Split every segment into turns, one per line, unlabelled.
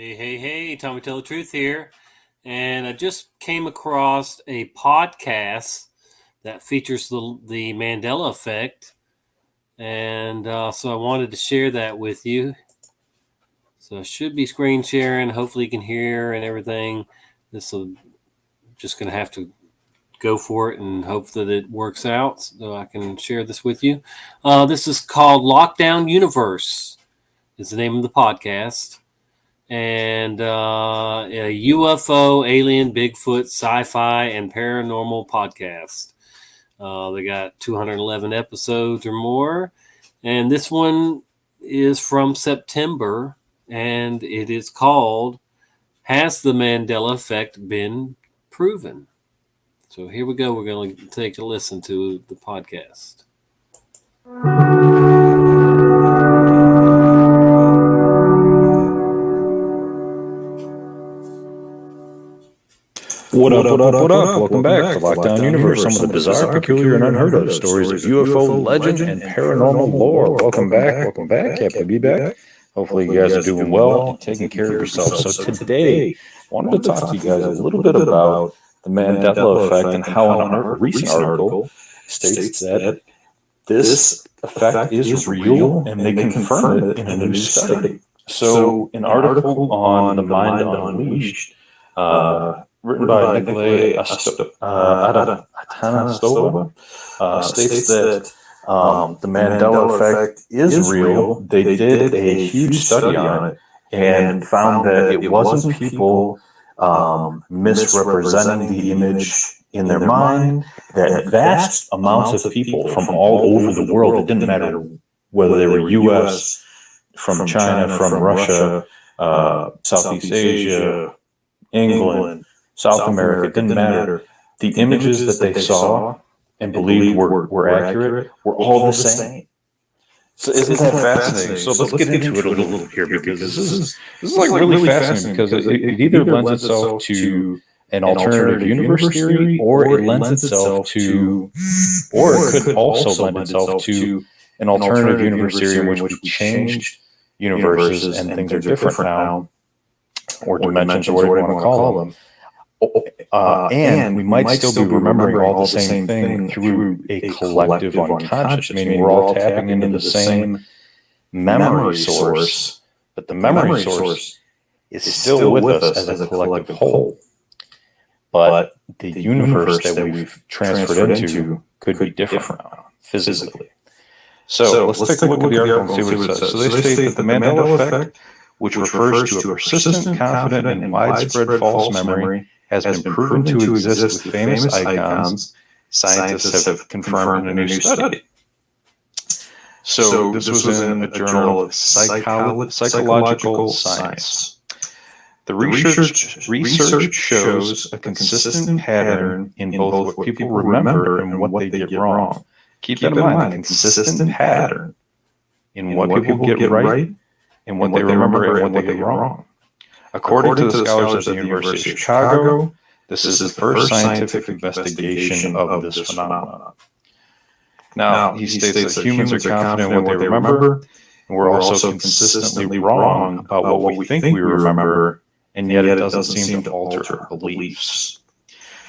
Hey, Tommy Tell the Truth here. And I just came across a podcast that features the Mandela Effect. And so I wanted to share that with you. So I should be screen sharing. Hopefully you can hear and everything. This will just going to have to go for it and hope that it works out so I can share this with you. This is called Lockdown Universe is the name of the podcast. And a UFO, alien, Bigfoot, sci-fi, and paranormal podcast. They got 211 episodes or more. And this one is from September, and it is called Has the Mandela Effect Been Proven? So here we go. We're going to take a listen to the podcast.
What up? Welcome back to Lockdown Universe. Some of the bizarre, peculiar, and unheard of stories of UFO legend and paranormal lore. Welcome back. Happy to be back. Hopefully you guys are doing well and taking care of yourselves. So today, I wanted to talk to you guys a little bit about the Mandela Effect and how a recent article states that this effect is real and they confirm it in a new study. So an article on the Mind Unleashed, written by Mandela states that the Mandela Effect is real. They did a huge study on it and found that it wasn't people misrepresenting the image in their mind, that vast amounts of people from all over the world, it didn't matter whether they were U.S., from China, from Russia, Southeast Asia, England, South America, it didn't matter. The images that they saw and believed were accurate were all the same. So isn't that fascinating? So let's get into it a little here, because this is like really fascinating, because it either lends itself to an alternative universe theory, or it lends itself to, or it could also lend itself to an alternative universe theory in which we changed universes and things are different now, or dimensions, or whatever you want to call them. And we might still be remembering all the same thing through a collective unconscious, meaning we're all tapping into the same memory source, but the memory source is still with us as a collective whole. But the universe that we've transferred into could be different now, physically. So let's take a look at the article and see what it says. So they state that the Mandela Effect, which refers to a persistent, confident, and widespread false memory, has been proven to exist with famous icons. Scientists have confirmed in a new study. So this was in a journal of psychological science. The research shows a consistent pattern in both what people remember and what they get wrong. Keep that in mind, a consistent pattern in what people get right and what they remember and what they get wrong. According to the scholars at the University of Chicago, this is the first scientific investigation of this phenomenon. Now, he states that humans are confident in what they remember, and we're also consistently wrong about what we think we remember, and yet it doesn't seem to alter our beliefs.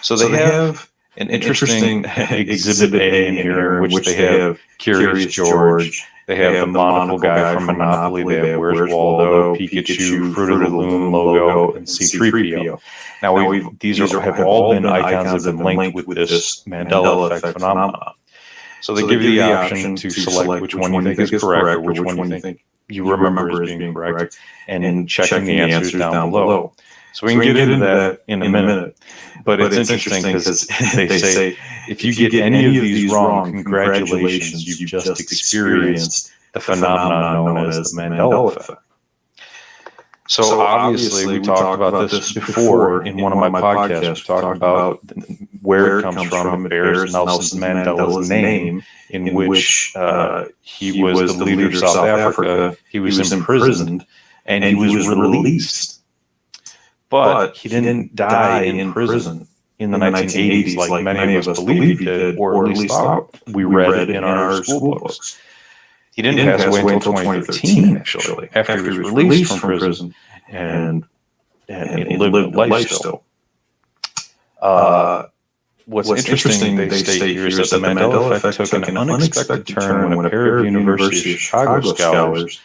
So they have an interesting Exhibit A in here, in which they have Curious George. They have the monocle guy from Monopoly. They have Where's Waldo, Pikachu, Fruit of the Loom logo, and C-3PO. Now, these have all been icons that have been linked with this Mandela Effect phenomenon. So they give you the option to select which one you think is correct, or which one you think you remember as being correct, and checking the answers down below. So we can get into that in a minute. But it's interesting because they say, if you get any of these wrong, congratulations, you've just experienced the phenomenon known as the Mandela Effect. So obviously, we talked about this before in one of my podcasts. We talked about where it comes from. It bears Nelson Mandela's name, in which he was the leader of South Africa. He was imprisoned, and he was released. But he didn't die in prison in the 1980s like many of us believe he did, or at least thought we read it in our school books. He didn't pass away until 2013, actually, after he was released from prison. and live the life still. What's interesting, they state here, is that the Mandela Effect took an unexpected turn when a pair of University of Chicago scholars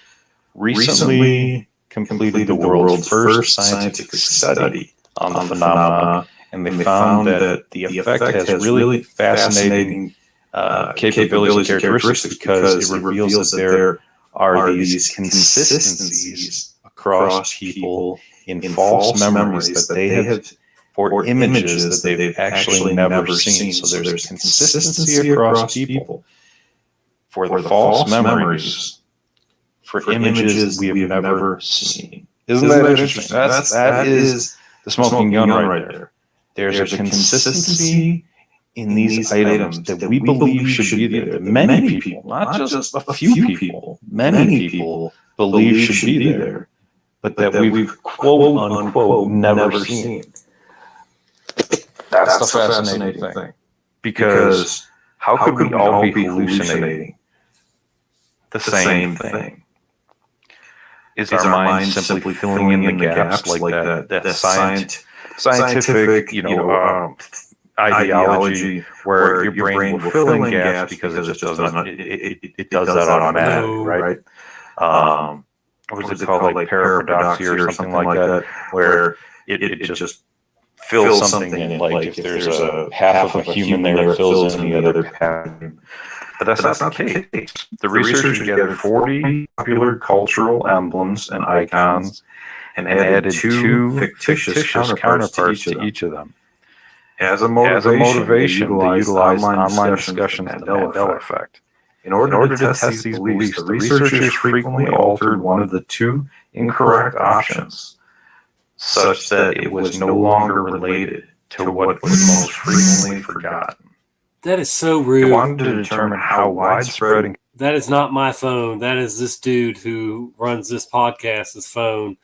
recently completed the world's first scientific study on the phenomena, and they found that the effect has really fascinating capabilities and characteristics because it reveals that there are these consistencies across people in false memories that they have, for images that they've actually never seen. So there's consistency across people for the false memories for images we have never seen. Isn't that interesting? That is the smoking gun right there. There's a consistency in these items that we believe should be there. That many people, not just a few people, many people believe should be there, but that we've quote unquote never seen. That's the fascinating thing. Because how could we all be hallucinating the same thing? Is our mind simply filling in the gaps like that scientific, ideology where your brain will fill in gaps because it just doesn't. It does that automatically, right? What is it called, like paradoxy or something like that, where it just fills something in. Like if there's a half of a human there, it fills in the other half. But that's not the case. The researchers gathered 40 popular cultural emblems and icons and added two fictitious counterparts to each of them. As a motivation, they utilized online discussions of the Mandela Effect. In order to test these beliefs, the researchers frequently altered one of the two incorrect options, such that it was no longer related to what was most frequently forgotten.
That is so rude.
They wanted to determine how widespread.
That is not my phone. That is this dude who runs this podcast's phone.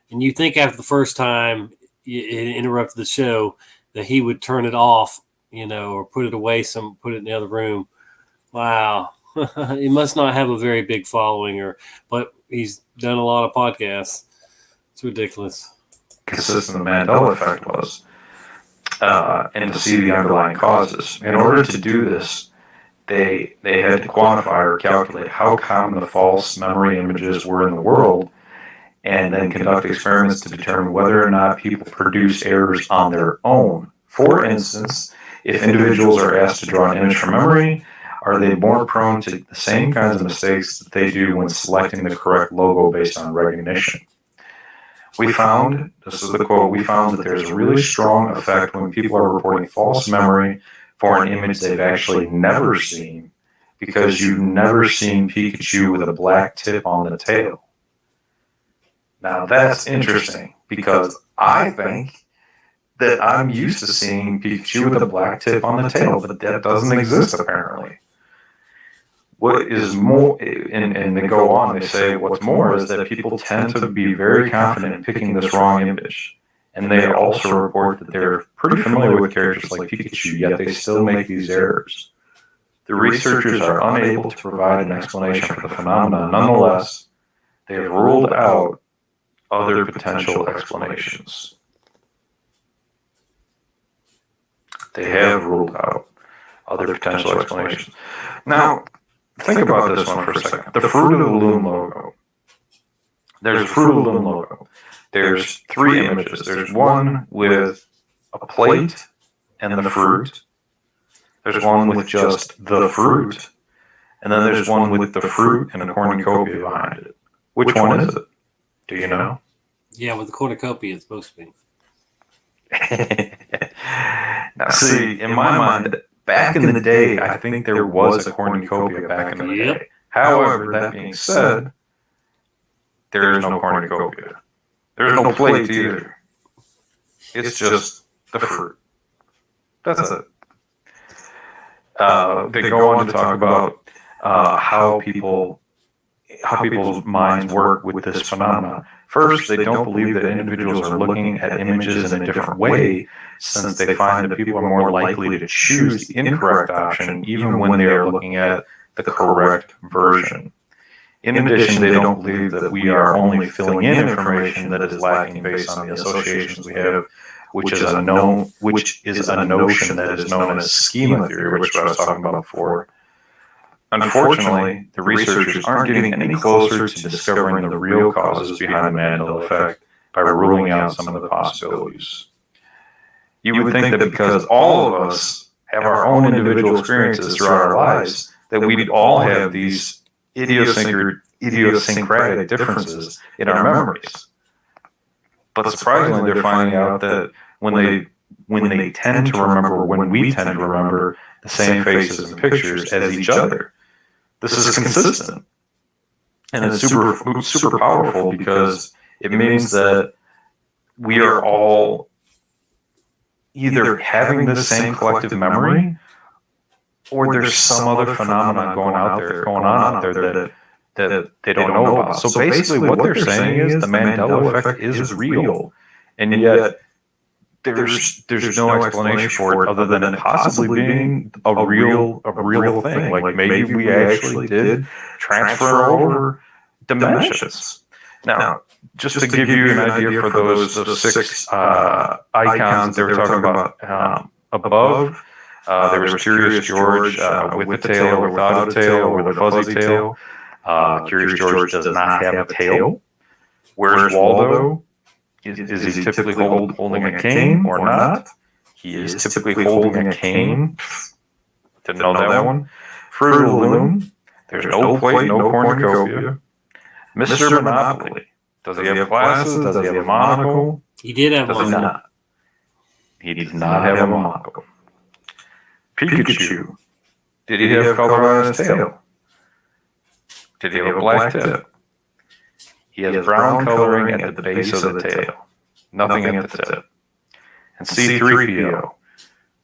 And you think after the first time it interrupted the show that he would turn it off, or put it away, put it in the other room. Wow. He must not have a very big following, but he's done a lot of podcasts. It's ridiculous.
Consistent the Mandela Effect was. And to see the underlying causes. In order to do this, they had to quantify or calculate how common the false memory images were in the world, and then conduct experiments to determine whether or not people produce errors on their own. For instance, if individuals are asked to draw an image from memory, are they more prone to the same kinds of mistakes that they do when selecting the correct logo based on recognition? We found, this is the quote, we found that there's a really strong effect when people are reporting false memory for an image they've actually never seen, because you've never seen Pikachu with a black tip on the tail. Now that's interesting, because I think that I'm used to seeing Pikachu with a black tip on the tail, but that doesn't exist apparently. What is more, and they go on, they say what's more is that people tend to be very confident in picking this wrong image. And they also report that they're pretty familiar with characters like Pikachu, yet they still make these errors. The researchers are unable to provide an explanation for the phenomenon. Nonetheless, they have ruled out other potential explanations. They have ruled out other potential explanations. Now, think about this one for a second. The Fruit of the Loom logo. There's a Fruit of the Loom logo. There's three images. There's one with a plate and the fruit. There's one with just the fruit. And then there's one with the fruit and a cornucopia behind it. Which one is it? Do you know?
Yeah, with the cornucopia, it's supposed to be.
Now, see, in my mind, back in the day, I think there was a cornucopia back in the day. However, that being said, there is no cornucopia. There's no plate either. It's just the fruit. That's it. They go on to talk about how people's minds work with this phenomenon. First, they don't believe that individuals are looking at images in a different way, since they find that people are more likely to choose the incorrect option even when they are looking at the correct version. In addition, they don't believe that we are only filling in information that is lacking based on the associations we have, which is a notion that is known as schema theory, which I was talking about before. Unfortunately, the researchers aren't getting any closer to discovering the real causes behind the Mandela effect by ruling out some of the possibilities. You would think that because all of us have our own individual experiences throughout our lives, that we'd all have these idiosyncratic differences in our memories. But surprisingly, they're finding out that when they tend to remember, when we tend to remember the same faces and pictures as each other, this is consistent. And it's super powerful because it means that we are all either having the same collective memory, or there's some other phenomenon going on out there that they don't know about. So basically what they're saying is the Mandela effect is real, and yet there's no explanation for it other than it possibly being a real thing. Like maybe we actually did transfer over dimensions. Now, just to give you an idea for those 6 icons they were talking about above, there was Curious George with a tail or without a tail or with a fuzzy tail. Curious George does not have a tail. Where's Waldo? Is he typically holding a cane or not? He is typically holding a cane. Didn't know that one. Fruit of the Loom. There's no plate, no cornucopia. Mr. Monopoly. Does he have glasses? Does he have a monocle?
He did have one.
Not. He did not have a monocle. Pikachu. Did he have color on his tail? Did he have a black tip? He has brown coloring at the base of the tail. Nothing at the tip. And C-3PO.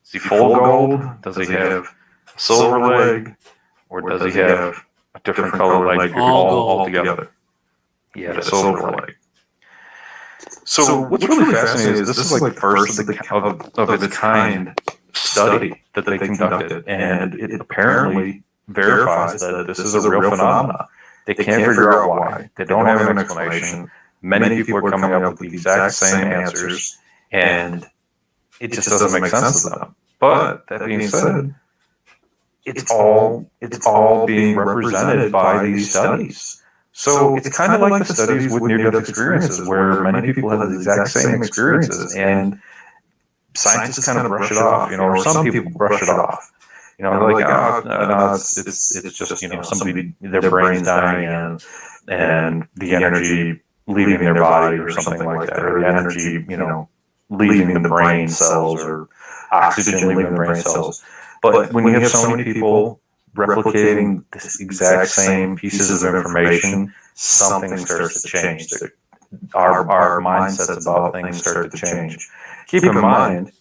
Is he full gold? Does he have a silver leg? Or does he have a different color leg all together? He had a silver leg. So what's really fascinating is this is like the first of its kind study that they conducted, and it apparently verifies that this is a real phenomenon. They can't figure out why. They don't have an explanation. Many people are coming up with the exact same answers, and it just doesn't make sense to them. But that being said, it's all being represented by these studies. So it's kind of like the studies with near-death experiences, where many people have the exact same experiences, and scientists kind of brush it off, or some people brush it off. They're like, no, it's just, somebody, their brain's dying and the energy leaving their body or something like that, or the energy, leaving the brain cells or oxygen leaving the brain cells. But when you have so many people replicating this exact same pieces of information, something starts to change. Our mindsets about things start to change. Keep in mind,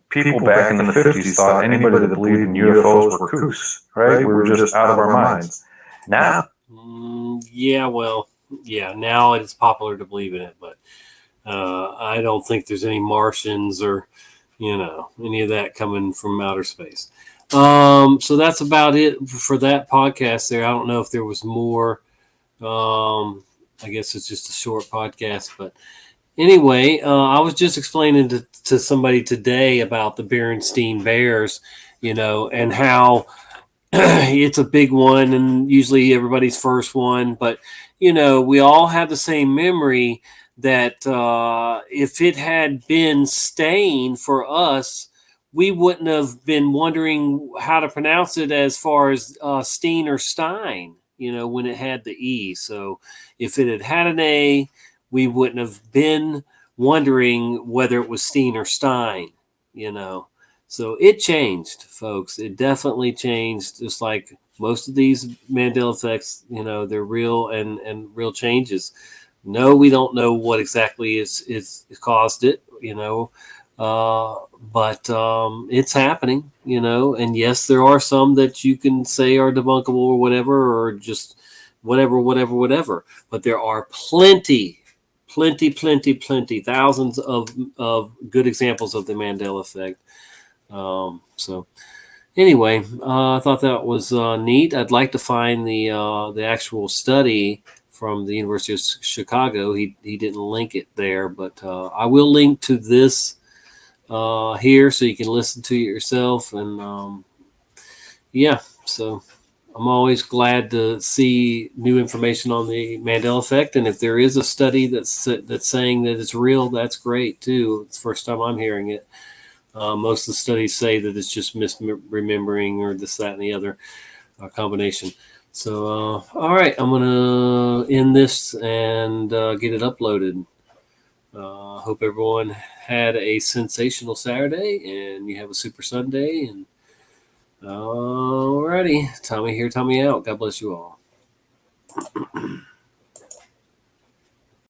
people back in the 50s thought anybody that believed in UFOs were kooks, right? We were just out of our minds. Now,
now it's popular to believe in it, but I don't think there's any Martians or, any of that coming from outer space. So that's about it for that podcast there. I don't know if there was more. I guess it's just a short podcast, but anyway, I was just explaining to somebody today about the Berenstain Bears, and how it's a big one and usually everybody's first one. But, we all have the same memory that if it had been Stain for us, we wouldn't have been wondering how to pronounce it as far as Steen or Stein, when it had the E. So if it had an A, we wouldn't have been wondering whether it was Steen or Stein, So it changed, folks. It definitely changed, just like most of these Mandela effects, they're real and real changes. No, we don't know what exactly is caused it, but it's happening, and yes, there are some that you can say are debunkable or whatever, or just whatever. But there are plenty, thousands of good examples of the Mandela effect. So Anyway, I thought that was neat. I'd like to find the actual study from the University of Chicago. He didn't link it there, but I will link to this here so you can listen to it yourself. And yeah, so I'm always glad to see new information on the Mandela Effect. And if there is a study that's saying that it's real, that's great too. It's the first time I'm hearing it. Most of the studies say that it's just misremembering or this, that, and the other combination. So, all right, I'm going to end this and get it uploaded. Hope everyone had a sensational Saturday and you have a super Sunday. And all righty, Tommy here, Tommy out. God bless you all.